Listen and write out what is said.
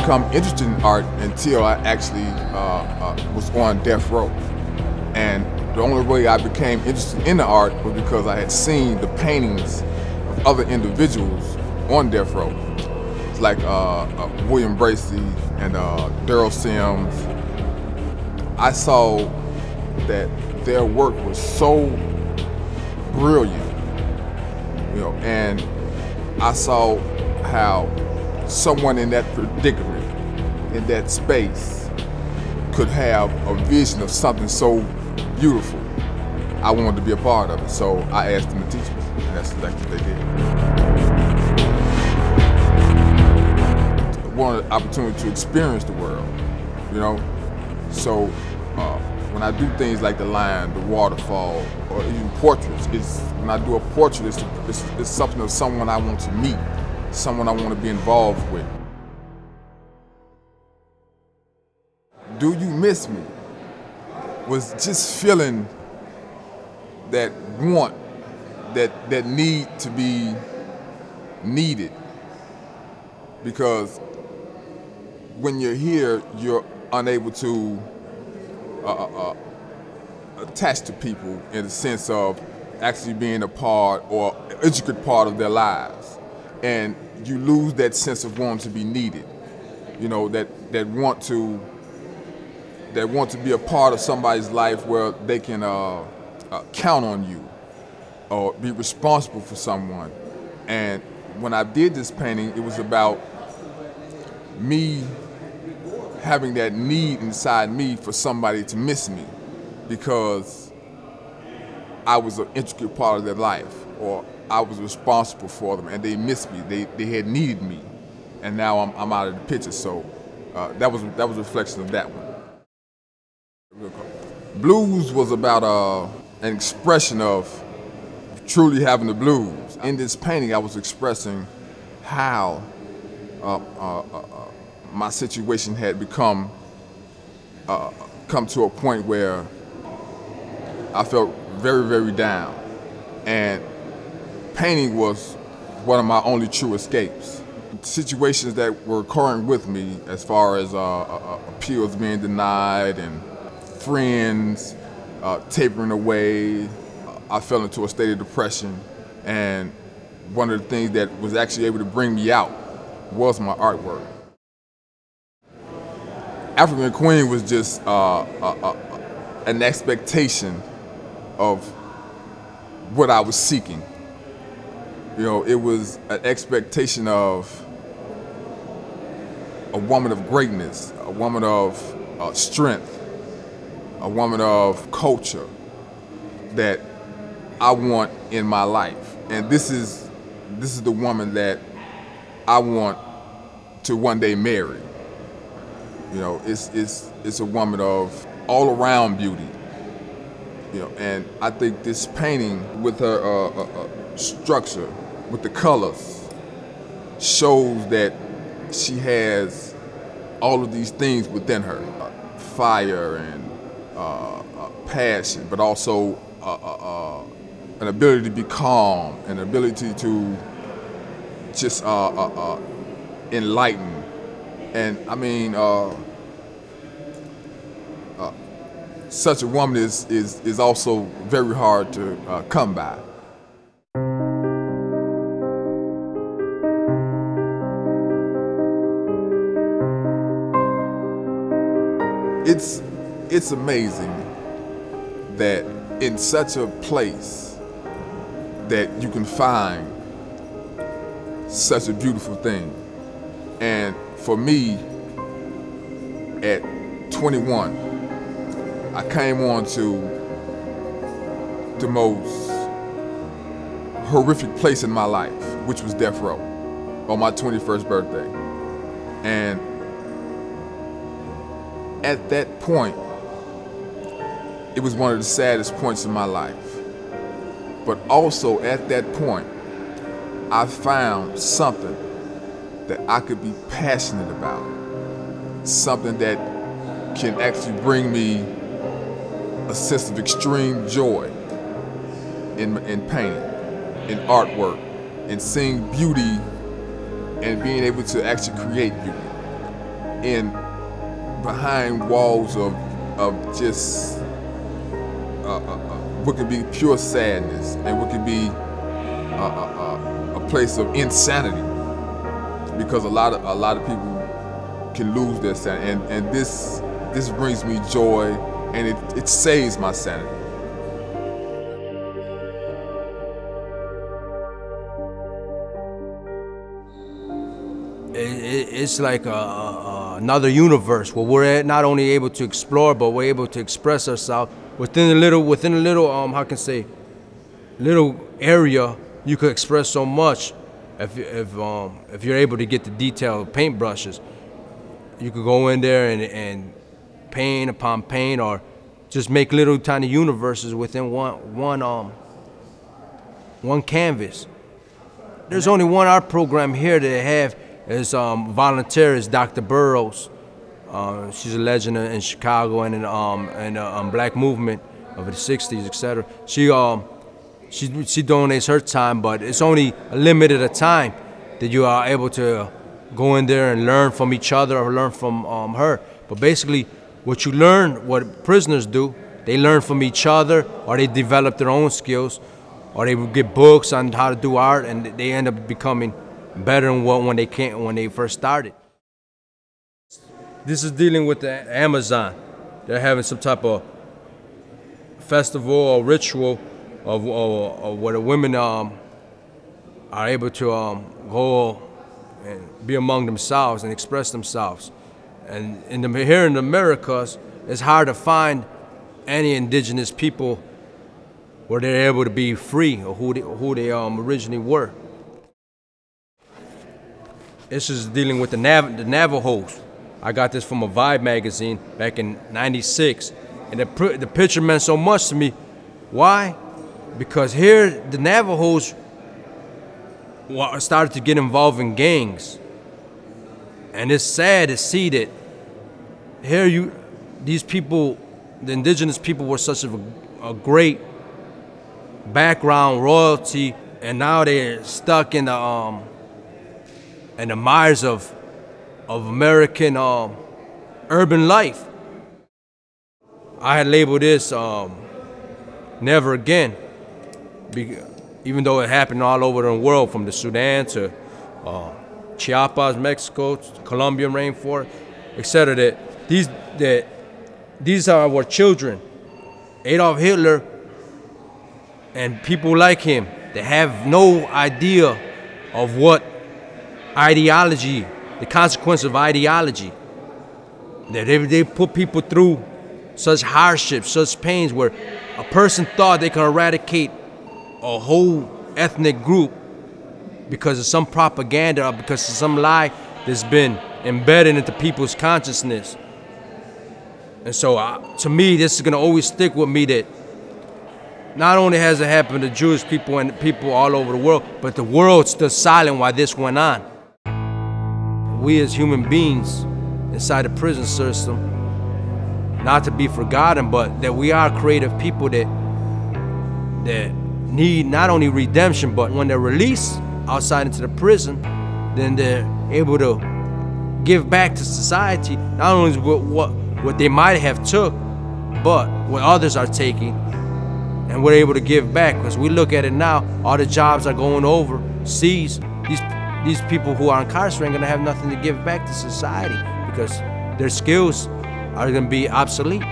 become interested in art until I actually was on death row. And the only way I became interested in the art was because I had seen the paintings of other individuals on death row. It's like William Bracy and Daryl Sims. I saw that their work was so brilliant, you know, and I saw how someone in that predicament, in that space, could have a vision of something so beautiful. I wanted to be a part of it, so I asked them to teach me, and that's exactly what they did. I wanted the opportunity to experience the world, you know, so when I do things like the lion, the waterfall, or even portraits, when I do a portrait, it's something of someone I want to meet, someone I want to be involved with. Do You Miss Me was just feeling that want, that need to be needed. Because when you're here, you're unable to attach to people in the sense of actually being a part or intricate part of their lives. And you lose that sense of wanting to be needed. You know, that want to be a part of somebody's life where they can count on you or be responsible for someone. And when I did this painting, it was about me having that need inside me for somebody to miss me because I was an intricate part of their life, or I was responsible for them and they missed me. They had needed me, and now I'm out of the picture. So that was a reflection of that one. Blues was about an expression of truly having the blues. In this painting, I was expressing how my situation had come to a point where I felt very, very down. And painting was one of my only true escapes. Situations that were occurring with me as far as appeals being denied and friends tapering away, I fell into a state of depression. And one of the things that was actually able to bring me out was my artwork. African Queen was just an expectation of what I was seeking. You know, it was an expectation of a woman of greatness, a woman of strength, a woman of culture that I want in my life. And this is the woman that I want to one day marry. You know, it's a woman of all around beauty. You know, and I think this painting with her structure, with the colors, shows that she has all of these things within her. Fire and passion, but also an ability to be calm, an ability to just enlighten. And I mean, such a woman is also very hard to come by. It's amazing that in such a place that you can find such a beautiful thing. And for me, at 21, I came on to the most horrific place in my life, which was death row, on my 21st birthday. And at that point, it was one of the saddest points in my life. But also at that point, I found something that I could be passionate about, something that can actually bring me a sense of extreme joy in painting, in artwork, in seeing beauty and being able to actually create beauty. in behind walls of just what could be pure sadness, and what could be a place of insanity, because a lot of people can lose their sanity, and this brings me joy, and it saves my sanity. It's like another universe where we're not only able to explore, but we're able to express ourselves within a little how can I say, little area. You could express so much if you're able to get the detailed paintbrushes. You could go in there and paint upon paint, or just make little tiny universes within one canvas. There's only one art program here that they have. Is volunteer is Dr. Burroughs. She's a legend in Chicago and in the Black movement of the '60s, etc. She donates her time, but it's only a limited a time that you are able to go in there and learn from each other or learn from her. But basically, what you learn, what prisoners do, they learn from each other, or they develop their own skills, or they get books on how to do art, and they end up becoming better than when they first started. This is dealing with the Amazon. They're having some type of festival or ritual of where the women are able to go and be among themselves and express themselves. And here in the Americas, it's hard to find any indigenous people where they're able to be free, or who they originally were. This is dealing with the Navajos. I got this from a Vibe magazine back in '96, and the picture meant so much to me. Why? Because here the Navajos started to get involved in gangs, and it's sad to see that here these people, the indigenous people, were such a great background, royalty, and now they're stuck in the mires of American urban life. I had labeled this Never Again, even though it happened all over the world, from the Sudan to Chiapas, Mexico, Colombian rainforest, etc. That these are our children. Adolf Hitler and people like him, they have no idea of what ideology, the consequence of ideology. They put people through such hardships, such pains, where a person thought they could eradicate a whole ethnic group because of some propaganda, or because of some lie that's been embedded into people's consciousness. And so to me, this is gonna always stick with me, that not only has it happened to Jewish people and people all over the world, but the world stood silent while this went on. We as human beings inside the prison system, not to be forgotten, but that we are creative people that need not only redemption, but when they're released outside into the prison, then they're able to give back to society, not only what they might have took, but what others are taking, and we're able to give back. Because we look at it now, all the jobs are going overseas. These people who are incarcerated are gonna have nothing to give back to society, because their skills are gonna be obsolete.